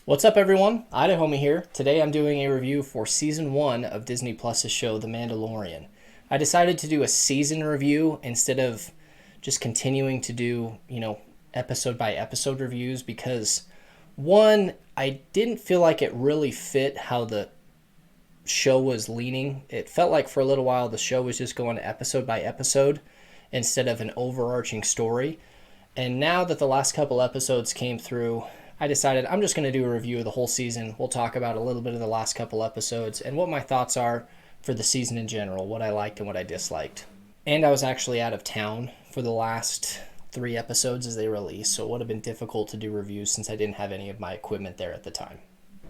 What's up, everyone? Homie here. Today I'm doing a review for Season 1 of Disney Plus's show, The Mandalorian. I decided to do a season review instead of just continuing to do, episode by episode reviews because, one, I didn't feel like it really fit how the show was leaning. It felt like for a little while the show was just going episode by episode instead of an overarching story. And now that the last couple episodes came through, I decided I'm just going to do a review of the whole season. We'll talk about a little bit of the last couple episodes and what my thoughts are for the season in general, what I liked and what I disliked. And I was actually out of town for the last 3 episodes as they released, so it would have been difficult to do reviews since I didn't have any of my equipment there at the time.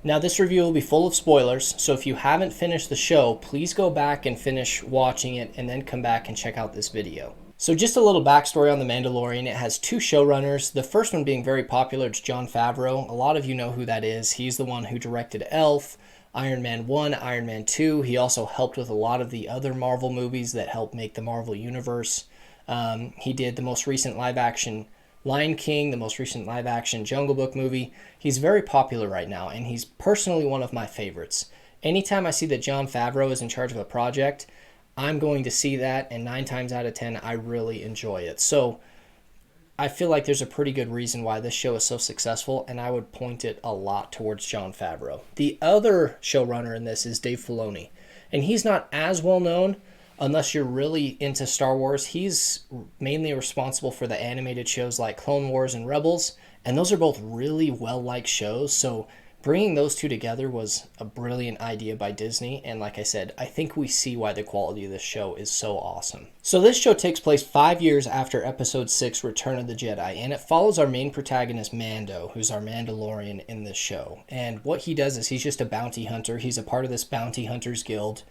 Now, this review will be full of spoilers, so if you haven't finished the show, please go back and finish watching it and then come back and check out this video. So just a little backstory on The Mandalorian. It has 2 showrunners. The first one being very popular, it's Jon Favreau. A lot of you know who that is. He's the one who directed Elf, Iron Man 1, Iron Man 2. He also helped with a lot of the other Marvel movies that helped make the Marvel Universe. He did the most recent live-action Lion King, the most recent live-action Jungle Book movie. He's very popular right now, and he's personally one of my favorites. Anytime I see that Jon Favreau is in charge of a project, I'm going to see that, and 9 times out of 10, I really enjoy it. So I feel like there's a pretty good reason why this show is so successful, and I would point it a lot towards Jon Favreau. The other showrunner in this is Dave Filoni, and he's not as well known unless you're really into Star Wars. He's mainly responsible for the animated shows like Clone Wars and Rebels, and those are both really well-liked shows, so bringing those 2 together was a brilliant idea by Disney, and like I said, I think we see why the quality of this show is so awesome. So this show takes place 5 years after Episode 6, Return of the Jedi, and it follows our main protagonist, Mando, who's our Mandalorian in this show. And what he does is he's just a bounty hunter. He's a part of this bounty hunters guild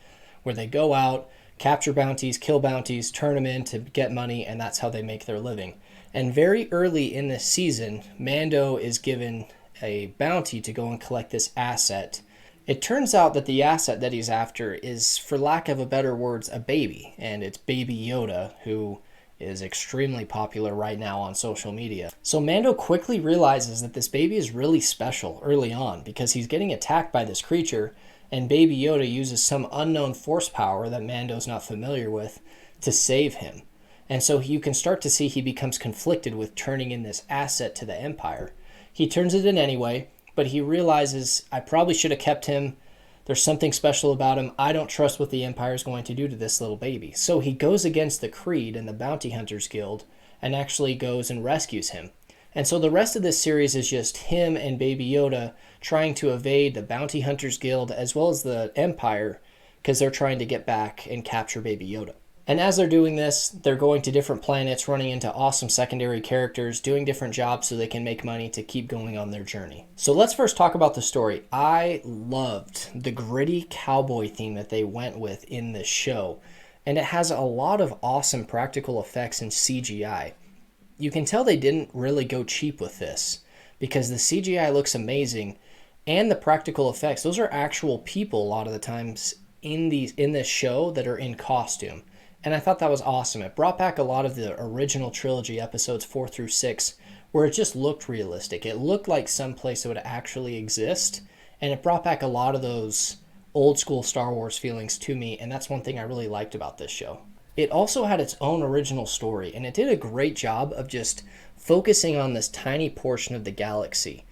where they go out, capture bounties, kill bounties, turn them in to get money, and that's how they make their living. And very early in this season, Mando is given a bounty to go and collect this asset. It turns out that the asset that he's after is, for lack of a better words, a baby, and it's Baby Yoda, who is extremely popular right now on social media. So Mando quickly realizes that this baby is really special early on because he's getting attacked by this creature, and Baby Yoda uses some unknown force power that Mando's not familiar with to save him. And so you can start to see he becomes conflicted with turning in this asset to the Empire. He turns it in anyway, but he realizes, I probably should have kept him. There's something special about him. I don't trust what the Empire is going to do to this little baby. So he goes against the Creed and the Bounty Hunters Guild and actually goes and rescues him. And so the rest of this series is just him and Baby Yoda trying to evade the Bounty Hunters Guild as well as the Empire because they're trying to get back and capture Baby Yoda. And as they're doing this, they're going to different planets, running into awesome secondary characters, doing different jobs so they can make money to keep going on their journey. So let's first talk about the story. I loved the gritty cowboy theme that they went with in this show. And it has a lot of awesome practical effects and CGI. You can tell they didn't really go cheap with this because the CGI looks amazing and the practical effects. Those are actual people a lot of the times in this show that are in costume. And I thought that was awesome. It brought back a lot of the original trilogy episodes 4 through 6 where it just looked realistic. It looked like someplace that would actually exist. And it brought back a lot of those old school Star Wars feelings to me. And that's one thing I really liked about this show. It also had its own original story. And it did a great job of just focusing on this tiny portion of the galaxy.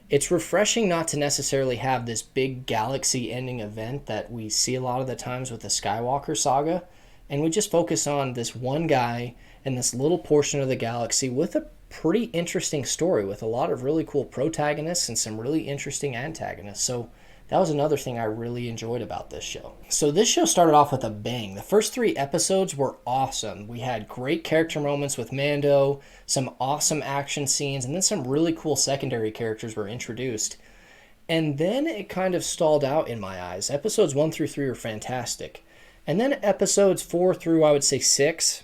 It's refreshing not to necessarily have this big galaxy ending event that we see a lot of the times with the Skywalker saga. And we just focus on this one guy and this little portion of the galaxy with a pretty interesting story with a lot of really cool protagonists and some really interesting antagonists. So that was another thing I really enjoyed about this show. So this show started off with a bang. The first 3 episodes were awesome. We had great character moments with Mando, some awesome action scenes, and then some really cool secondary characters were introduced. And then it kind of stalled out in my eyes. Episodes 1 through 3 were fantastic. And then episodes 4 through, I would say, 6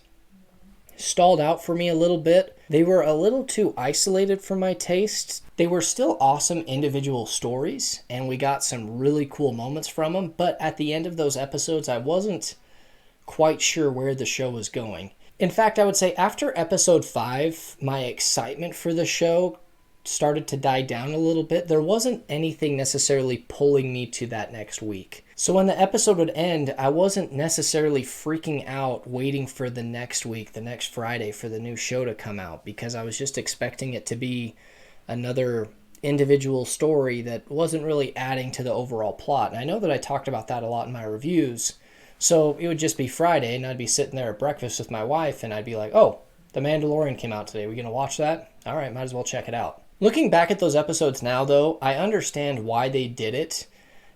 stalled out for me a little bit. They were a little too isolated for my taste. They were still awesome individual stories, and we got some really cool moments from them. But at the end of those episodes, I wasn't quite sure where the show was going. In fact, I would say after episode 5, my excitement for the show started to die down a little bit, there wasn't anything necessarily pulling me to that next week. So when the episode would end, I wasn't necessarily freaking out waiting for the next week, the next Friday, for the new show to come out, because I was just expecting it to be another individual story that wasn't really adding to the overall plot. And I know that I talked about that a lot in my reviews. So it would just be Friday, and I'd be sitting there at breakfast with my wife, and I'd be like, oh, The Mandalorian came out today. We going to watch that? All right, might as well check it out. Looking back at those episodes now, though, I understand why they did it.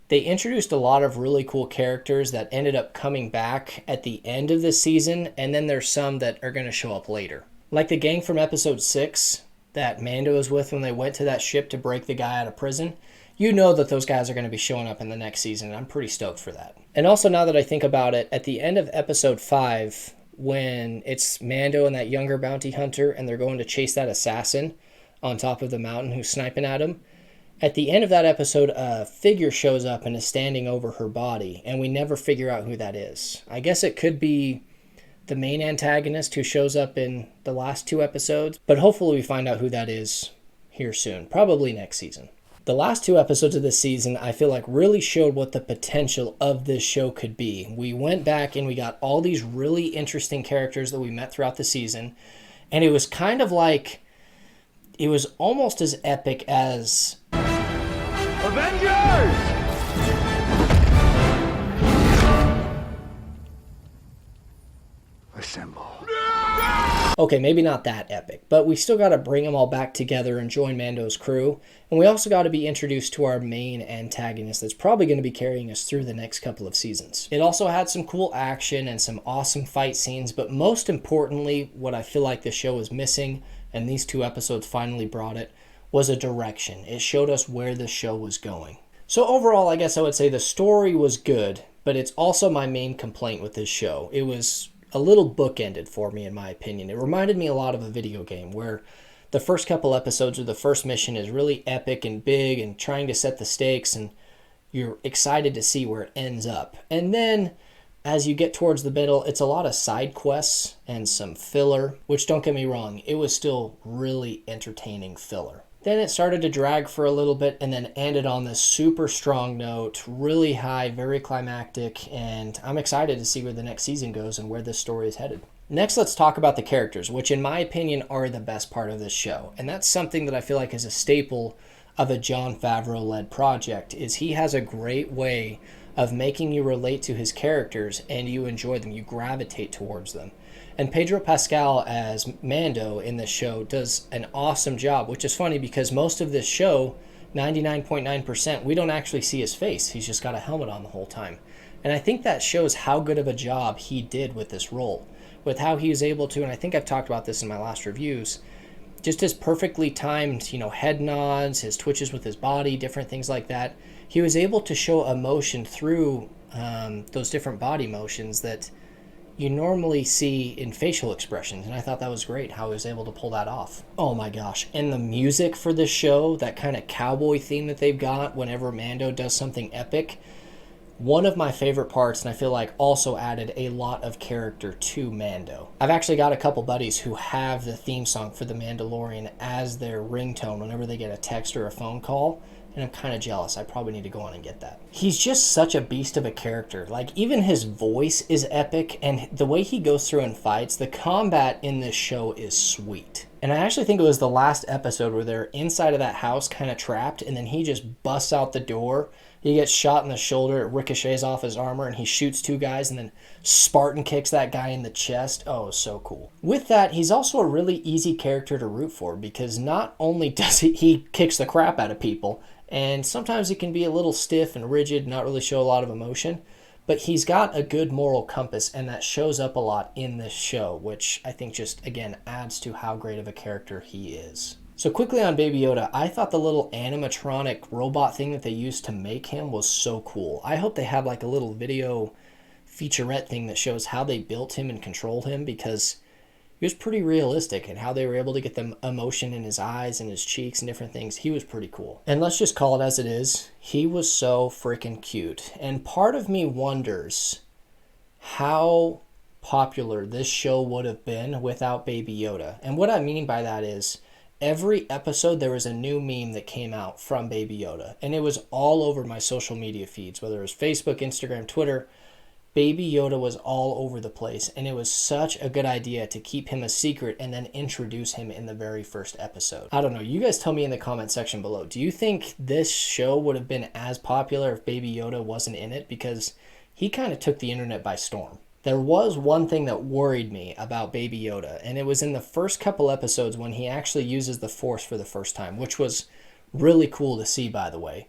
They introduced a lot of really cool characters that ended up coming back at the end of the season, and then there's some that are going to show up later. Like the gang from episode 6 that Mando was with when they went to that ship to break the guy out of prison. You know that those guys are going to be showing up in the next season, and I'm pretty stoked for that. And also, now that I think about it, at the end of episode 5, when it's Mando and that younger bounty hunter, and they're going to chase that assassin on top of the mountain who's sniping at him, at the end of that episode, a figure shows up and is standing over her body, and we never figure out who that is. I guess it could be the main antagonist who shows up in the last 2 episodes, but hopefully we find out who that is here soon, probably next season. The last 2 episodes of this season, I feel like, really showed what the potential of this show could be. We went back and we got all these really interesting characters that we met throughout the season, and it was kind of like, it was almost as epic as Avengers! Assemble. Okay, maybe not that epic, but we still got to bring them all back together and join Mando's crew. And we also got to be introduced to our main antagonist that's probably going to be carrying us through the next couple of seasons. It also had some cool action and some awesome fight scenes, but most importantly, what I feel like the show was missing, and these 2 episodes finally brought it, was a direction. It showed us where the show was going. So overall, I guess I would say the story was good, but it's also my main complaint with this show. It was a little bookended for me, in my opinion. It reminded me a lot of a video game where the first couple episodes or the first mission is really epic and big and trying to set the stakes, and you're excited to see where it ends up. And then as you get towards the middle, it's a lot of side quests and some filler, which, don't get me wrong, it was still really entertaining filler. Then it started to drag for a little bit and then ended on this super strong note, really high, very climactic, and I'm excited to see where the next season goes and where this story is headed. Next, let's talk about the characters, which in my opinion are the best part of this show. And that's something that I feel like is a staple of a Jon Favreau-led project, is he has a great way of making you relate to his characters and you enjoy them, you gravitate towards them. And Pedro Pascal as Mando in this show does an awesome job, which is funny because most of this show, 99.9%, we don't actually see his face. He's just got a helmet on the whole time. And I think that shows how good of a job he did with this role, with how he was able to, and I think I've talked about this in my last reviews, just his perfectly timed, head nods, his twitches with his body, different things like that. He was able to show emotion through those different body motions that you normally see in facial expressions, and I thought that was great how he was able to pull that off. Oh my gosh, and the music for this show, that kind of cowboy theme that they've got whenever Mando does something epic, one of my favorite parts, and I feel like also added a lot of character to Mando. I've actually got a couple buddies who have the theme song for The Mandalorian as their ringtone whenever they get a text or a phone call, and I'm kind of jealous. I probably need to go on and get that. He's just such a beast of a character. Like, even his voice is epic, and the way he goes through and fights, the combat in this show is sweet. And I actually think it was the last episode where they're inside of that house kind of trapped, and then he just busts out the door. He gets shot in the shoulder, it ricochets off his armor, and he shoots 2 guys and then Spartan kicks that guy in the chest. Oh, so cool. With that, he's also a really easy character to root for, because not only does he kicks the crap out of people, and sometimes he can be a little stiff and rigid, not really show a lot of emotion, but he's got a good moral compass, and that shows up a lot in this show, which I think just, again, adds to how great of a character he is. So quickly on Baby Yoda, I thought the little animatronic robot thing that they used to make him was so cool. I hope they have like a little video featurette thing that shows how they built him and controlled him, because he was pretty realistic, and how they were able to get the emotion in his eyes and his cheeks and different things. He was pretty cool. And let's just call it as it is. He was so freaking cute. And part of me wonders how popular this show would have been without Baby Yoda. And what I mean by that is, every episode there was a new meme that came out from Baby Yoda, and it was all over my social media feeds, whether it was Facebook, Instagram, Twitter. Baby Yoda was all over the place, and it was such a good idea to keep him a secret and then introduce him in the very first episode. I don't know, you guys tell me in the comment section below, do you think this show would have been as popular if Baby Yoda wasn't in it? Because he kind of took the internet by storm. There was one thing that worried me about Baby Yoda, and it was in the first couple episodes when he actually uses the Force for the first time, which was really cool to see, by the way.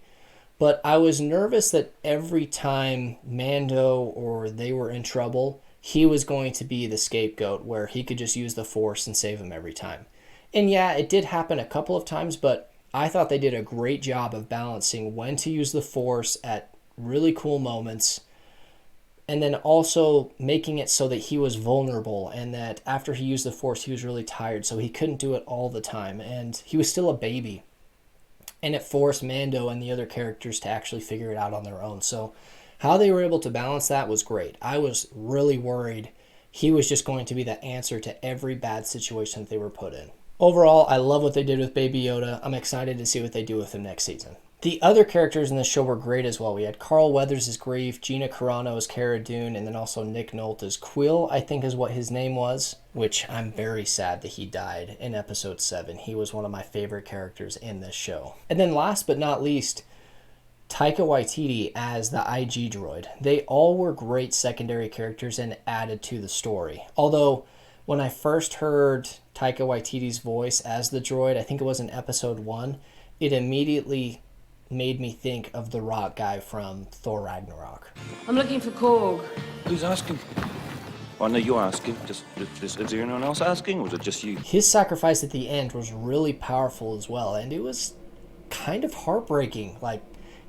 But I was nervous that every time Mando or they were in trouble, he was going to be the scapegoat where he could just use the Force and save them every time. And yeah, it did happen a couple of times, but I thought they did a great job of balancing when to use the Force at really cool moments, and then also making it so that he was vulnerable and that after he used the Force, he was really tired, so he couldn't do it all the time. And he was still a baby. And it forced Mando and the other characters to actually figure it out on their own. So how they were able to balance that was great. I was really worried he was just going to be the answer to every bad situation that they were put in. Overall, I love what they did with Baby Yoda. I'm excited to see what they do with him next season. The other characters in the show were great as well. We had Carl Weathers as Grief, Gina Carano as Cara Dune, and then also Nick Nolte as Quill, I think is what his name was, which I'm very sad that he died in episode 7. He was one of my favorite characters in this show. And then last but not least, Taika Waititi as the IG droid. They all were great secondary characters and added to the story. Although, when I first heard Taika Waititi's voice as the droid, I think it was in episode 1, it immediately made me think of the rock guy from Thor Ragnarok. I'm looking for Korg. Who's asking? Oh, no, you're asking. Just is there anyone else asking, or is it just you? His sacrifice at the end was really powerful as well, and it was kind of heartbreaking. Like,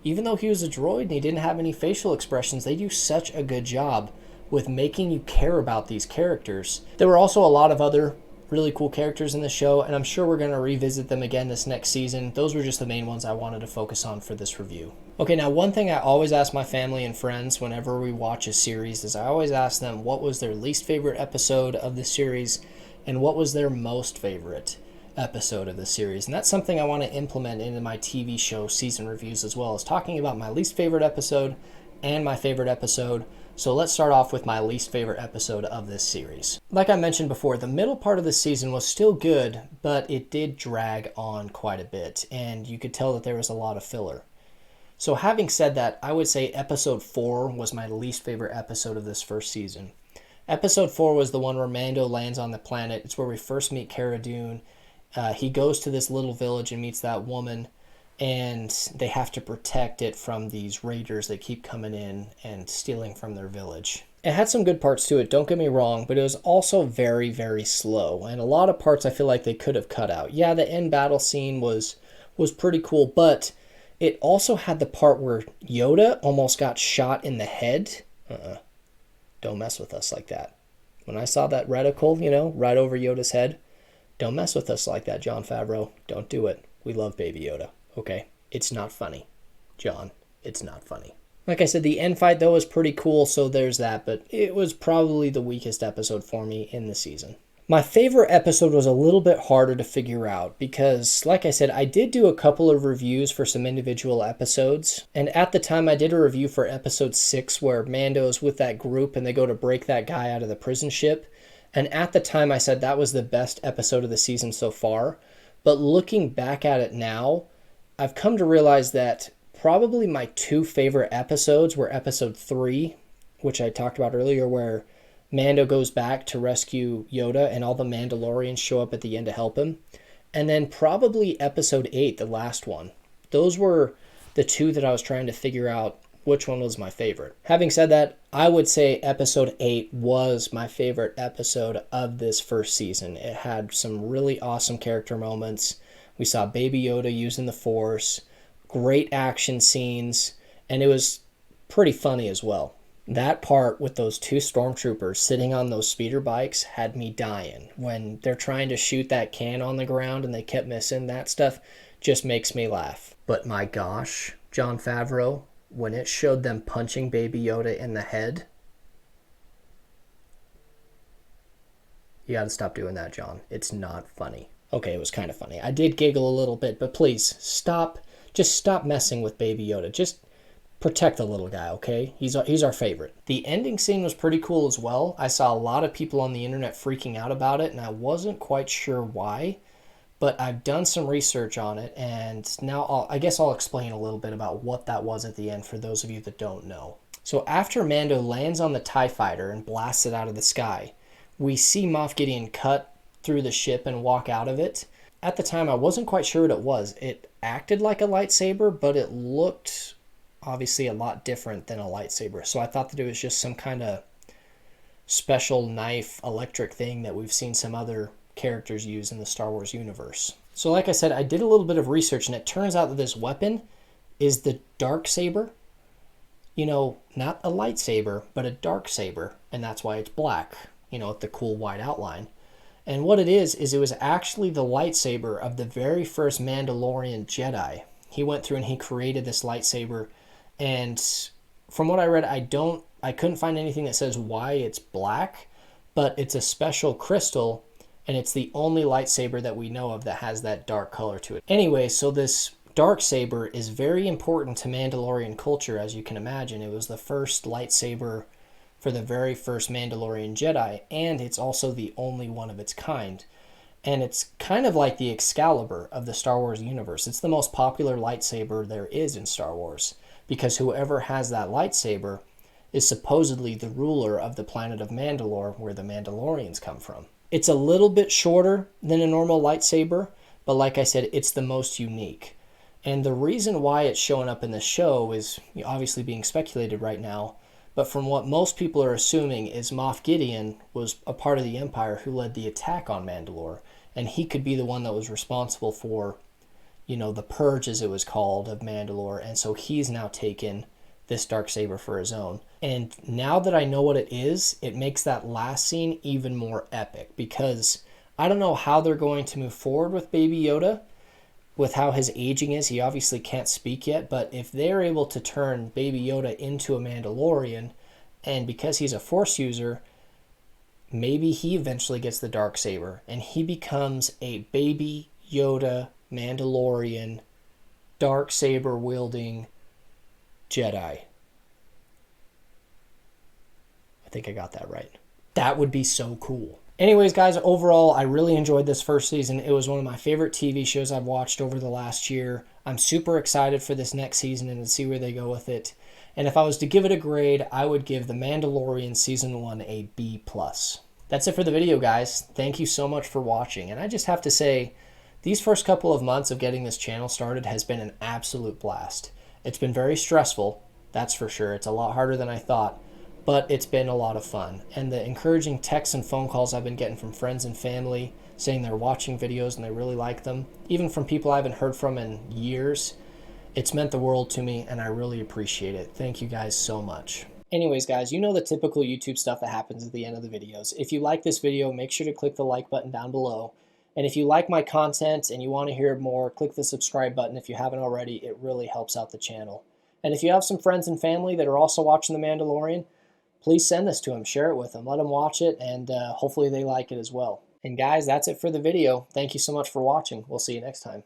even though he was a droid and he didn't have any facial expressions, they do such a good job with making you care about these characters. There were also a lot of other really cool characters in the show, and I'm sure we're going to revisit them again this next season. Those were just the main ones I wanted to focus on for this review. Okay, now one thing I always ask my family and friends whenever we watch a series is I always ask them what was their least favorite episode of the series and what was their most favorite episode of the series. And that's something I want to implement into my TV show season reviews as well, as talking about my least favorite episode and my favorite episode. So let's start off with my least favorite episode of this series. Like I mentioned before, the middle part of the season was still good, but it did drag on quite a bit, and you could tell that there was a lot of filler. So having said that, I would say episode 4 was my least favorite episode of this first season. Episode 4 was the one where Mando lands on the planet. It's where we first meet Cara Dune. He goes to this little village and meets that woman, and they have to protect it from these raiders that keep coming in and stealing from their village. It had some good parts to it, don't get me wrong, but it was also very, very slow, and a lot of parts I feel like they could have cut out. Yeah, the end battle scene was pretty cool, but it also had the part where Yoda almost got shot in the head. Don't mess with us like that. When I saw that reticle, right over Yoda's head, don't mess with us like that, Jon Favreau. Don't do it. We love Baby Yoda. Okay, it's not funny. John, it's not funny. Like I said, the end fight, though, was pretty cool, so there's that, but it was probably the weakest episode for me in the season. My favorite episode was a little bit harder to figure out because, like I said, I did do a couple of reviews for some individual episodes, and at the time I did a review for episode 6 where Mando is with that group and they go to break that guy out of the prison ship, and at the time I said that was the best episode of the season so far, but looking back at it now, I've come to realize that probably my 2 favorite episodes were episode 3, which I talked about earlier, where Mando goes back to rescue Yoda and all the Mandalorians show up at the end to help him. And then probably episode 8, the last one. Those were the 2 that I was trying to figure out which one was my favorite. Having said that, I would say episode 8 was my favorite episode of this first season. It had some really awesome character moments. We saw Baby Yoda using the Force, great action scenes, and it was pretty funny as well. That part with those 2 stormtroopers sitting on those speeder bikes had me dying. When they're trying to shoot that can on the ground and they kept missing, that stuff just makes me laugh. But my gosh, Jon Favreau, when it showed them punching Baby Yoda in the head, you gotta stop doing that, John. It's not funny. Okay, it was kind of funny. I did giggle a little bit, but please stop. Just stop messing with Baby Yoda. Just protect the little guy, okay? He's our favorite. The ending scene was pretty cool as well. I saw a lot of people on the internet freaking out about it, and I wasn't quite sure why. But I've done some research on it, and now I guess I'll explain a little bit about what that was at the end for those of you that don't know. So after Mando lands on the TIE fighter and blasts it out of the sky, we see Moff Gideon cut through the ship and walk out of it. At the time, I wasn't quite sure what it was. It acted like a lightsaber, but it looked obviously a lot different than a lightsaber. So I thought that it was just some kind of special knife electric thing that we've seen some other characters use in the Star Wars universe. So like I said, I did a little bit of research, and it turns out that this weapon is the dark saber. You know, not a lightsaber, but a dark saber, and that's why it's black, you know, with the cool white outline. And what it is it was actually the lightsaber of the very first Mandalorian Jedi. He went through and he created this lightsaber, and from what I read, I couldn't find anything that says why it's black, but it's a special crystal, and it's the only lightsaber that we know of that has that dark color to it. Anyway, so this dark saber is very important to Mandalorian culture, as you can imagine. It was the first lightsaber for the very first Mandalorian Jedi, and it's also the only one of its kind. And it's kind of like the Excalibur of the Star Wars universe. It's the most popular lightsaber there is in Star Wars, because whoever has that lightsaber is supposedly the ruler of the planet of Mandalore, where the Mandalorians come from. It's a little bit shorter than a normal lightsaber, but like I said, it's the most unique. And the reason why it's showing up in the show is obviously being speculated right now, but from what most people are assuming is Moff Gideon was a part of the Empire who led the attack on Mandalore, and he could be the one that was responsible for, you know, the purge, as it was called, of Mandalore, and so he's now taken this darksaber for his own. And now that I know what it is, it makes that last scene even more epic, because I don't know how they're going to move forward with Baby Yoda, with how his aging is. He obviously can't speak yet, but if they're able to turn Baby Yoda into a Mandalorian, and because he's a Force user, maybe he eventually gets the darksaber, and he becomes a Baby Yoda Mandalorian darksaber wielding Jedi. I think I got that right. That would be so cool. Anyways, guys, overall, I really enjoyed this first season. It was one of my favorite TV shows I've watched over the last year. I'm super excited for this next season and to see where they go with it. And if I was to give it a grade, I would give The Mandalorian Season 1 a B+. That's it for the video, guys. Thank you so much for watching. And I just have to say, these first couple of months of getting this channel started has been an absolute blast. It's been very stressful, that's for sure. It's a lot harder than I thought, but it's been a lot of fun. And the encouraging texts and phone calls I've been getting from friends and family saying they're watching videos and they really like them, even from people I haven't heard from in years, it's meant the world to me, and I really appreciate it. Thank you guys so much. Anyways, guys, you know the typical YouTube stuff that happens at the end of the videos. If you like this video, make sure to click the like button down below. And if you like my content and you want to hear more, click the subscribe button if you haven't already. It really helps out the channel. And if you have some friends and family that are also watching The Mandalorian, please send this to them, share it with them, let them watch it, and hopefully they like it as well. And guys, that's it for the video. Thank you so much for watching. We'll see you next time.